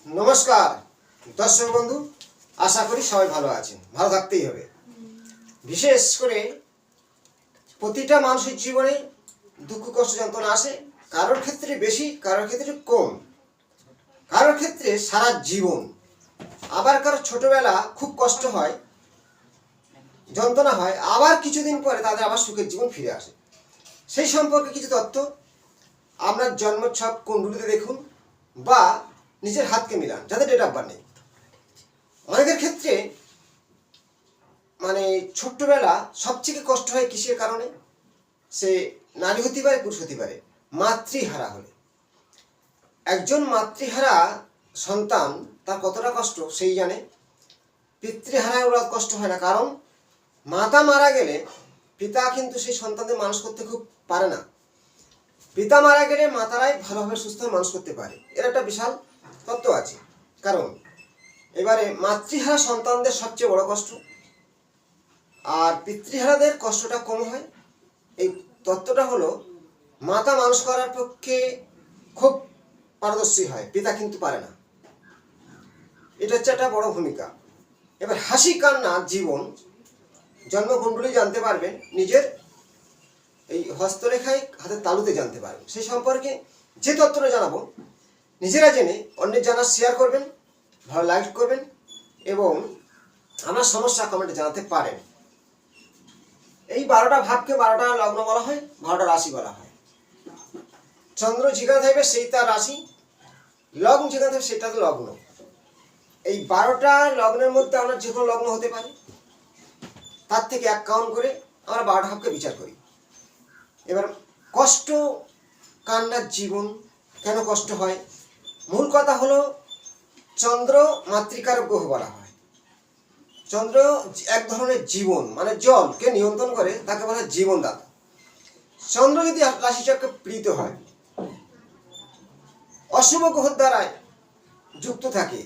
নমস্কার দর্শক বন্ধু, আশা করি সবাই ভালো আছেন। ভালো থাকতেই হবে। বিশেষ করে প্রতিটা মানুষের জীবনে দুঃখ কষ্ট যন্ত্রণা আসে, কারোর ক্ষেত্রে বেশি, কারোর ক্ষেত্রে কম, কারোর ক্ষেত্রে সারা জীবন, আবার কারোর ছোটবেলা খুব কষ্ট হয়, যন্ত্রণা হয়, আবার কিছুদিন পরে তাদের আবার সুখের জীবন ফিরে আসে। সেই সম্পর্কে কিছু তথ্য আপনার জন্মছক কুণ্ডলিতে দেখুন বা নিজের হাতকে মিলান, যাদের ডেট অফ বার্থ নেই। অনেকের ক্ষেত্রে ছোট্টবেলা সবথেকে কষ্ট হয় কিসের কারণে? সে নারী হতে পারে, পুরুষ হতে পারে। মাতৃহারা হলে, একজন মাতৃহারা সন্তান তার কতটা কষ্ট সেই জানে। পিতৃহারা ওরা কষ্ট হয় না, কারণ মাতা মারা গেলে পিতা কিন্তু সেই সন্তানদের মানুষ করতে খুব পারে না। পিতা মারা গেলে মাতারাই ভালোভাবে সুস্থ মানুষ করতে পারে। এর একটা বিশাল তত্ত্ব আছে। কারণ এবারে মাতৃহারা সন্তানদের সবচেয়ে বড় কষ্ট, আর পিতৃহারাদের কষ্টটা কম হয়। এই তত্ত্বটা হলো, মাতা মানুষ করার পক্ষে খুব পারদর্শী হয়, পিতা কিন্তু পারে না। এটা হচ্ছে একটা বড় ভূমিকা। এবার হাসি কান্না জীবন জন্মকুণ্ডলী জানতে পারবেন, নিজের এই হস্তরেখায় হাতের তালুতে জানতে পারবেন। সেই সম্পর্কে যে তথ্যটা জানাবো, নিজেরা জেনে অন্যের জানার শেয়ার করবেন, ভালো লাইক করবেন এবং আমার সমস্যা কমেন্টে জানাতে পারেন। এই 12টা ভাবকে 12টা লগ্ন বলা হয়, 12টা রাশি বলা হয়। চন্দ্র যেখানে থাকবে সেই তার রাশি, লগ্ন যেখানে থাকবে সেটা তো লগ্ন। এই 12টা লগ্নের মধ্যে আমরা যে কোনো লগ্ন হতে পারে, তার থেকে এক কাউন্ট করে আমরা 12টা ভাবকে বিচার করি। এবার কষ্ট কান্নার জীবন কেন কষ্ট হয়? মূল কথা হলো, চন্দ্র মাতৃকারক গ্রহ বলা হয়। চন্দ্র এক ধরনের জীবন, জলকে নিয়ন্ত্রণ করে, তাকে বলা হয় জীবনদাতা। চন্দ্র যদি রাশিচক্রে পীড়িত হয়, অশুভ গ্রহ দ্বারায় যুক্ত থাকে,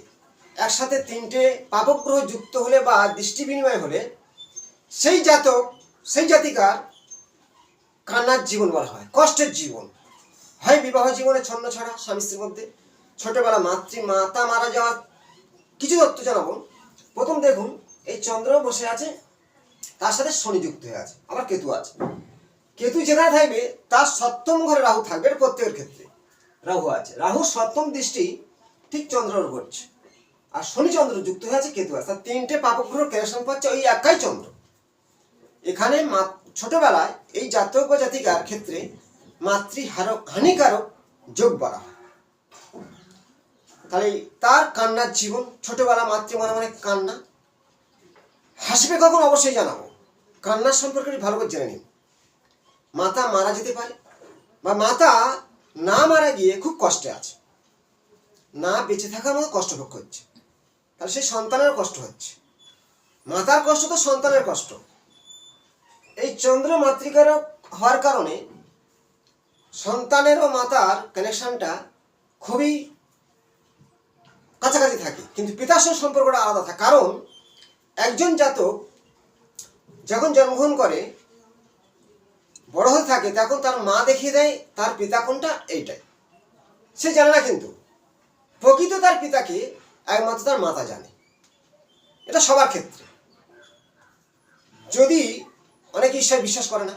একসাথে 3টে পাপক গ্রহ যুক্ত হলে বা দৃষ্টি বিনিময় হলে সেই জাতক, সেই জাতিকার কান্নার জীবন বলা হয়, কষ্টের জীবন হয়। বিবাহ জীবনে ছন্ন ছাড়া স্বামী স্ত্রীর মধ্যে, ছোটবেলা মাতা মারা যাওয়ার কিছু তথ্য জানাবো। প্রথম দেখুন, এই চন্দ্র বসে আছে, তার সাথে শনি যুক্ত হয়ে আছে, আবার কেতু আছে। কেতু যেখানে থাকবে তার 7ম ঘরে রাহু থাকবে। প্রত্যেকের ক্ষেত্রে রাহু আছে, রাহু 7ম দৃষ্টি ঠিক চন্দ্রের উপর পড়ছে, আর শনি চন্দ্র যুক্ত হয়ে আছে, কেতু আছে। তার 3টে পাপক গ্রহ কানেকশন পাচ্ছে ওই একাই চন্দ্র। এখানে ছোটবেলায় এই জাতক বা জাতিকার ক্ষেত্রে হানিকারক যোগ বলা হয়। তাহলে তার কান্নার জীবন, ছোটবেলা মাতৃ মানে কান্না। হাসবে কখন অবশ্যই জানাবো। কান্নার সম্পর্কে ভালো করে জেনে নিন। মাতা মারা যেতে পারে, বা মাতা না মারা গিয়ে খুব কষ্টে আছে, না বেঁচে থাকার মতো কষ্ট ভোগ করছে, তাহলে সেই সন্তানের কষ্ট হচ্ছে। মাতার কষ্ট তো সন্তানের কষ্ট। এই চন্দ্র মাতৃকারক হওয়ার কারণে সন্তানের ও মাতার কানেকশনটা খুবই কাছাকাছি থাকে, কিন্তু পিতার সঙ্গে সম্পর্কটা আলাদা থাকে। কারণ একজন জাতক যখন জন্মগ্রহণ করে, বড় হতে থাকে, তখন তার মা দেখিয়ে দেয় তার পিতা কোনটা, এইটাই সে জানে না। কিন্তু প্রকৃত তার পিতাকে একমাত্র তার মাতা জানে। এটা সবার ক্ষেত্রে। যদি অনেকে ঈশ্বর বিশ্বাস করে না,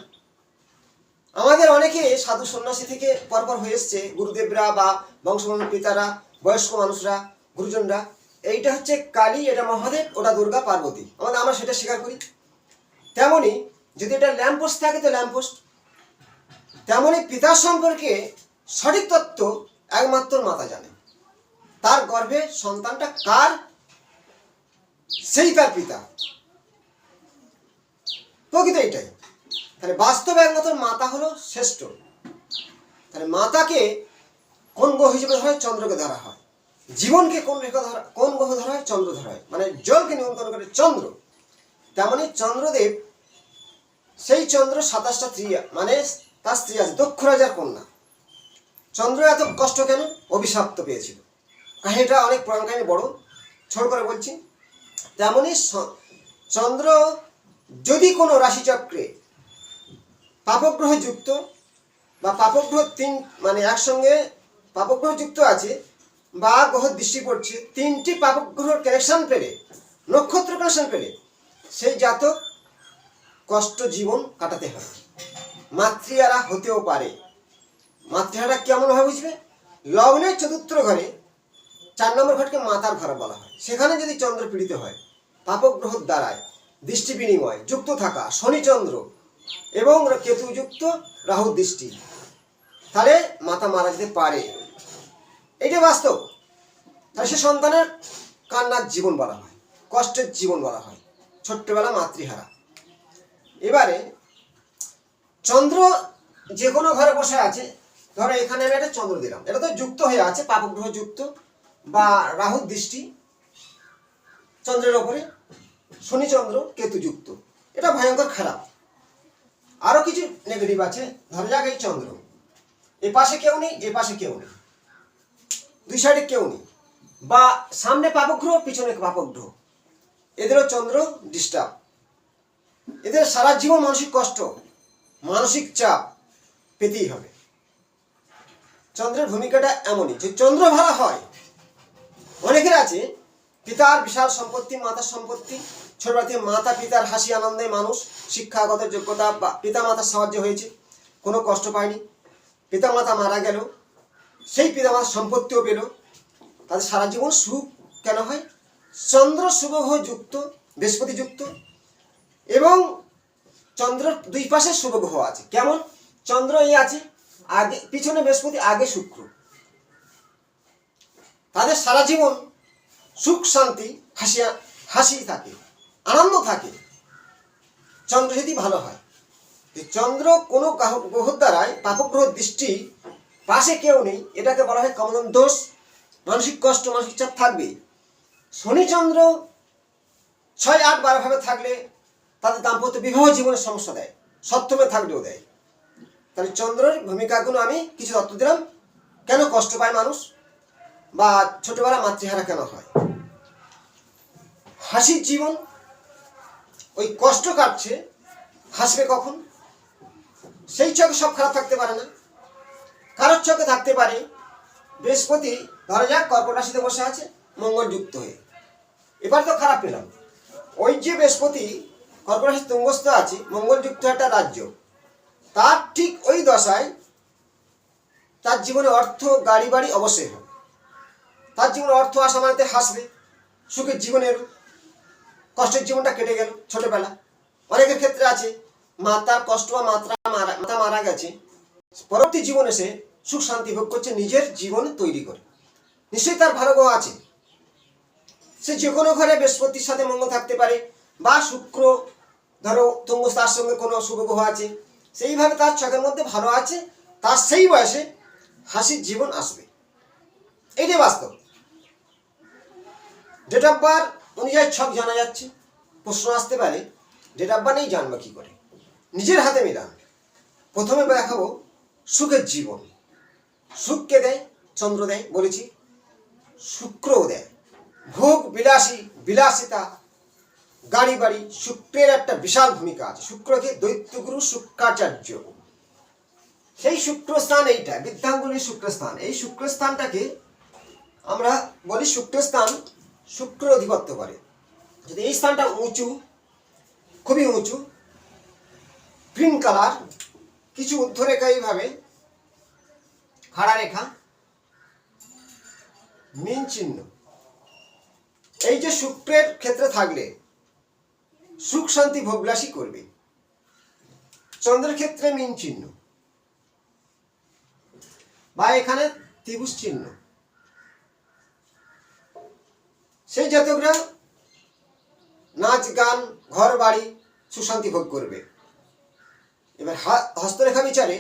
আমাদের অনেকে সাধু সন্ন্যাসী থেকে পরপর হয়ে এসছে, গুরুদেবরা বা বংশবন্ধু পিতারা, বয়স্ক মানুষরা, গুরুজনরা, এইটা হচ্ছে কালী, এটা মহাদেব, ওটা দুর্গা পার্বতী, আমরা সেটা স্বীকার করি। তেমনি যদি এটা ল্যাম্পপোস্ট থাকে তো ল্যাম্পপোস্ট। তেমনি পিতার সম্পর্কে সঠিক তত্ত্ব একমাত্র মাতা জানে। তার গর্ভে সন্তানটা কার, সেই তার পিতা। প্রকৃত এইটাই। তাহলে বাস্তবে একমাত্র মাতা হলো শ্রেষ্ঠ। তাহলে মাতাকে কোন গ্রহ হিসেবে ধরা হয়? চন্দ্রকে ধরা হয়। জীবনকে কোন গ্রহ ধরা হয়? চন্দ্র ধরা হয়। জলকে নিয়ন্ত্রণ করে চন্দ্র। তেমনি চন্দ্রদেব, সেই চন্দ্র 27টা স্ত্রী, তার স্ত্রী আছে, দক্ষ রাজার কন্যা। চন্দ্র এত কষ্ট কেন? অভিশাপ্ত পেয়েছিল। কাহিনীটা অনেক পুরাণ কাহিনী, বড়, ছোট করে বলছি। তেমনি চন্দ্র যদি কোনো রাশিচক্রে পাপগ্রহ যুক্ত বা পাপগ্রহ একসঙ্গে পাপগ্রহ যুক্ত আছে, বা গ্রহ দৃষ্টি পড়ছে, তিনটি পাপক গ্রহর কানেকশন পেলে, নক্ষত্র কানেকশন পেলে সেই জাতক কষ্ট জীবন কাটাতে হয়। মাতৃহারা হতেও পারে। মাতৃহারা কেমন হয় বুঝবে? লগ্নের চতুর্থ ঘরে 4 নম্বর ঘরকে মাতার ঘর বলা হয়। সেখানে যদি চন্দ্র পীড়িত হয়, পাপক গ্রহ দ্বারায় দৃষ্টি বিনিময় যুক্ত থাকা শনি চন্দ্র এবং কেতু যুক্ত রাহু দৃষ্টি, তাহলে মাতা মারা যেতে পারে। এটা বাস্তব। তাহলে সে সন্তানের কান্নার জীবন বলা হয়, কষ্টের জীবন বলা হয়, ছোট্টবেলা মাতৃহারা। এবারে চন্দ্র যে কোনো ঘরে বসে আছে, ধরো এখানে আমি একটা চন্দ্র দিলাম, এটা তো যুক্ত হয়ে আছে, পাপক গ্রহ যুক্ত বা রাহুর দৃষ্টি চন্দ্রের ওপরে, শনি চন্দ্র কেতু যুক্ত, এটা ভয়ঙ্কর খারাপ। আরো কিছু নেগেটিভ আছে। ধরা যাক এই চন্দ্র, এ পাশে কেউ নেই, এ পাশে কেউ নেই, দুই সাইডে কেউ নেই, বা সামনে পাপক গ্রহ পিছনে পাপক গ্রহ, এদেরও চন্দ্র ডিস্টার্ব। এদের সারা জীবন মানসিক কষ্ট, মানসিক চাপ পেতেই হবে। চন্দ্রের ভূমিকাটা এমনই যে চন্দ্র ভালো হয়, অনেকের আছে পিতার বিশাল সম্পত্তি, মাতার সম্পত্তি, ছোটবেলা থেকে মাতা পিতার হাসি আনন্দে মানুষ, শিক্ষাগত যোগ্যতা বা পিতা মাতার সাহায্য হয়েছে, কোনো কষ্ট পায়নি। পিতা মাতা মারা গেল, সেই পিতা মাতার সম্পত্তিও পেল, তাদের সারা জীবন সুখ কেন হয়? চন্দ্র শুভ যুক্ত, বৃহস্পতি যুক্ত, এবং চন্দ্রের দুই পাশে শুভ গ্রহ আছে। কেমন? চন্দ্র এই আছে, আগে পিছনে বৃহস্পতি, আগে শুক্র। তাদের সারা জীবন সুখ শান্তি, হাসি থাকে, আনন্দ থাকে, চন্দ্র যদি ভালো হয়। চন্দ্র কোনো গ্রহ দ্বারায় পাপক গ্রহ দৃষ্টি, পাশে কেউ নেই, এটাকে বলা হয় কমন দোষ, মানসিক কষ্ট, মানসিক চাপ থাকবেই। শনি চন্দ্র 6, 8, 12 ভাবে থাকলে তাদের দাম্পত্য বিবাহ জীবনের সমস্যা দেয়, সপ্তমে থাকলেও দেয়। তাহলে চন্দ্রের ভূমিকাগুলো আমি কিছু তত্ত্ব দিলাম। কেন কষ্ট পায় মানুষ, বা ছোটবেলা মাতৃহারা কেন হয়? হাসির জীবন, ওই কষ্ট কাটছে, হাসবে কখন? সেই চোখে সব খারাপ থাকতে পারে না, কারোর চোখে থাকতে পারে। বৃহস্পতি ধরা যাক কর্কট রাশিতে বসে আছে, মঙ্গল যুক্ত হয়ে, এবার তো খারাপ পেলাম। ওই যে বৃহস্পতি কর্কট রাশি তুঙ্গস্থ আছে, মঙ্গল যুক্ত একটা রাজ্য, তার ঠিক ওই দশায় তার জীবনে অর্থ, গাড়ি বাড়ি অবশ্যই হবে। তার জীবনে অর্থ আসা মানেতে হাসবে, সুখের জীবনের, কষ্টের জীবনটা কেটে গেল ছোটবেলা। অনেকের ক্ষেত্রে আছে মাতার কষ্ট বা মাতা মারা গেছে, পরবর্তী জীবনে সে সুখ শান্তি ভোগ করছে, নিজের জীবন তৈরি করে। নিশ্চয়ই তার ভালো গ্রহ আছে। সে যে কোনো ঘরে বৃহস্পতির সাথে মঙ্গল থাকতে পারে, বা শুক্র ধরো তুঙ্গস্থ, তার সঙ্গে কোনো শুভ গ্রহ আছে, সেইভাবে তার ছকের মধ্যে ভালো আছে, তার সেই বয়সে হাসির জীবন আসবে। এইটাই বাস্তব। ডেট অফ বার্থ অনুযায়ী ছক জানা যাচ্ছে। প্রশ্ন আসতে পারে ডেট অফ বার্থ নেই, জানবো কি করে? নিজের হাতে মিলান। প্রথমে দেখাবো সুখের জীবন। সুখকে দেয় চন্দ্র, দেয় বলেছি, শুক্রও দেয়। ভোগ বিলাসী, বিলাসিতা, গাড়ি বাড়ি, শুক্রের একটা বিশাল ভূমিকা আছে। শুক্রকে দৈত্যগুরু শুক্রাচার্য, সেই শুক্রস্থান, এইটা বিদ্যাঙ্গুলির শুক্রস্থান। এই শুক্রস্থানটাকে আমরা বলি শুক্রস্থান, শুক্র অধিপত্য করে। যদি এই স্থানটা উঁচু, খুবই উঁচু, গ্রিন কালার, কিছু ঊর্ধ্বরেখা এইভাবে, খাড়া রেখা, মিন চিহ্ন, এই যে শুক্রের ক্ষেত্রে থাকলে সুখ শান্তি ভোগবিলাসী করবে। চন্দ্রের ক্ষেত্রে মিন চিহ্ন, বা এখানে ত্রিভুজ চিহ্ন, সেই জাতকরা নাচ গান, ঘর বাড়ি, সুশান্তি ভোগ করবে। এবার হস্তরেখা বিচারে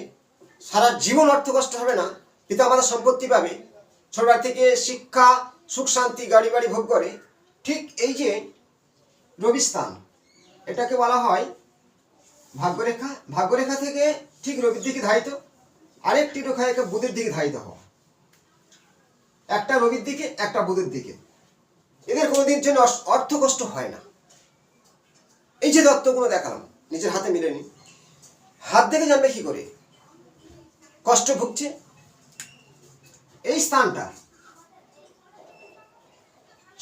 সারা জীবন অর্থ কষ্ট হবে না, পিতামাতার সম্পত্তি পাবে, ছোটবেলা থেকে শিক্ষা, সুখ শান্তি, গাড়ি বাড়ি ভোগ করে। ঠিক এই যে রবি স্থান, এটাকে বলা হয় ভাগ্যরেখা। ভাগ্যরেখা থেকে ঠিক রবির দিকে ধাবিত, আরেকটি রেখা একে বুধের দিকে ধাবিত হওয়া, একটা রবির দিকে, একটা বুধের দিকে। এদের কোনোদিন জন্য অর্থ কষ্ট হয় না। এই যে দত্তগুলো দেখালাম, নিজের হাতে মিলে নি। হাত দেখে জানবে কি করে কষ্ট ভুগছে? এই স্থানটা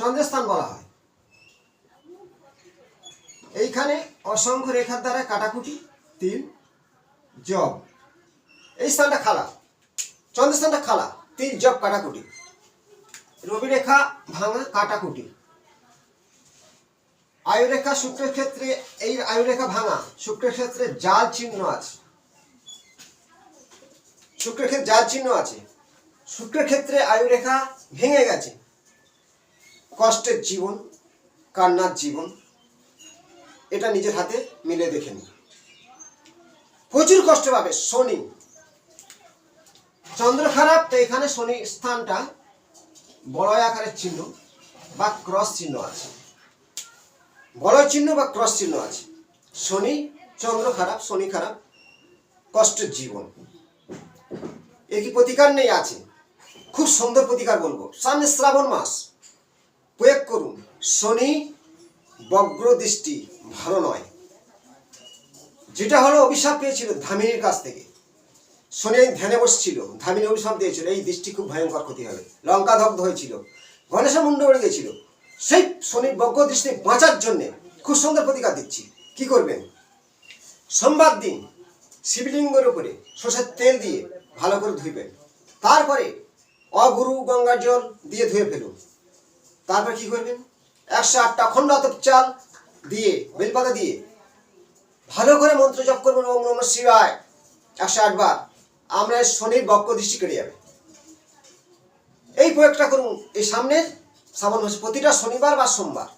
চন্দ্রের স্থান বলা হয়। এইখানে অসংখ্য রেখার দ্বারা কাটাকুটি, তিল, জব, এই স্থানটা খালা, চন্দ্রের স্থানটা খালা, তিল, জব, কাটাকুটি। রবি রেখা ভাঙা, কাটাকুটি। আয়ুরেখা শুক্রের ক্ষেত্রে, এই আয়ুরেখা ভাঙা, শুক্রের ক্ষেত্রে জাল চিহ্ন আছে, শুক্রের ক্ষেত্রে জাল চিহ্ন আছে। শুক্রের ক্ষেত্রে আয়ুরেখা ভেঙে গেছে, কষ্টের জীবন, কান্নার জীবন। এটা নিজের হাতে মিলে দেখে নিন, প্রচুর কষ্ট পাবে। শনি, চন্দ্র খারাপ, তো এখানে শনি স্থানটা বলয় আকারের চিহ্ন বা ক্রস চিহ্ন আছে, বলয় চিহ্ন বা ক্রস চিহ্ন আছে। শনি, চন্দ্র খারাপ, শনি খারাপ, কষ্টের জীবন। এর কি প্রতিকার নেই? আছে, খুব সুন্দর প্রতিকার বলবো। সামনে শ্রাবণ মাস, প্রয়োগ করুন। শনি বগ্র দৃষ্টি ভালো নয়, যেটা হলো অভিশাপ পেয়েছিল ধামিনীর কাছ থেকে। শনি ধ্যানে বসছিল, ধামিনী অভিশাপ দিয়েছিল, এই দৃষ্টি খুব ভয়ঙ্কর ক্ষতি হবে। লঙ্কা দগ্ধ হয়েছিল, গণেশের মুন্ড উড়ে গেছিল। সেই শনির বগ্র দৃষ্টি বাঁচার জন্যে খুব সুন্দর প্রতিকার দিচ্ছি। কি করবেন? সোমবার দিন শিবলিঙ্গের উপরে সরষের তেল দিয়ে ভালো করে ধুইবেন। তারপরে অগুরু গঙ্গার জল দিয়ে ধুয়ে ফেলুন। তারপর কি করবেন? 108টা অখণ্ড আতপ চাল দিয়ে, বেলপাতা দিয়ে ভালো করে মন্ত্র জপ করবেন, ওম নমঃ শিবায় 108 বার। আমরা শনির বক্র দৃষ্টি কেটে যাবে। এই প্রয়োগটা করুন এই সামনের শ্রাবণ মাসে, প্রতিটা শনিবার বা সোমবার।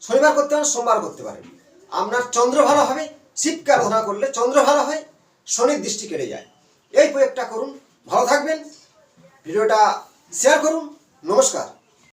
শনিবার করতে পারেন, সোমবার করতে পারেন। আপনার চন্দ্র ভালো হবে, শিবকে আরাধনা করলে চন্দ্র ভালো হয়, শনির দৃষ্টি কেটে যায়। এই প্রয়োগটা করুন, ভালো থাকবেন। ভিডিওটা শেয়ার করুন। নমস্কার।